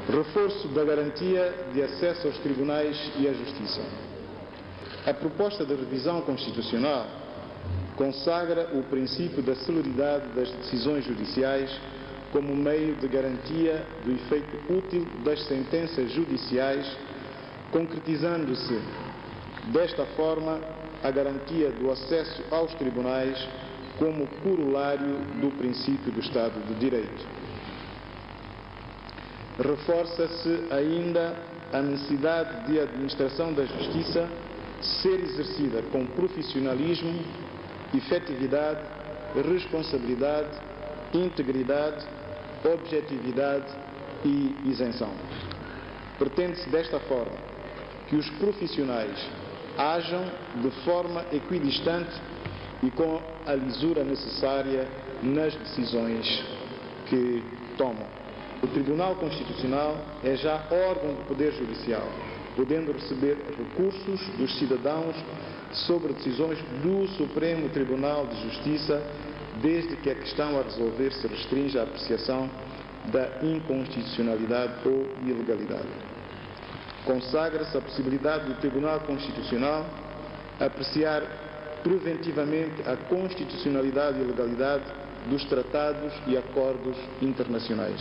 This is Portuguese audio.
Reforço da garantia de acesso aos tribunais e à justiça. A proposta de revisão constitucional consagra o princípio da celeridade das decisões judiciais como meio de garantia do efeito útil das sentenças judiciais, concretizando-se desta forma a garantia do acesso aos tribunais como corolário do princípio do Estado de Direito. Reforça-se ainda a necessidade de a administração da justiça ser exercida com profissionalismo, efetividade, responsabilidade, integridade, objetividade e isenção. Pretende-se desta forma que os profissionais ajam de forma equidistante e com a lisura necessária nas decisões que tomam. O Tribunal Constitucional é já órgão do Poder Judicial, podendo receber recursos dos cidadãos sobre decisões do Supremo Tribunal de Justiça, desde que a questão a resolver se restringe à apreciação da inconstitucionalidade ou ilegalidade. Consagra-se a possibilidade do Tribunal Constitucional apreciar preventivamente a constitucionalidade e legalidade dos tratados e acordos internacionais.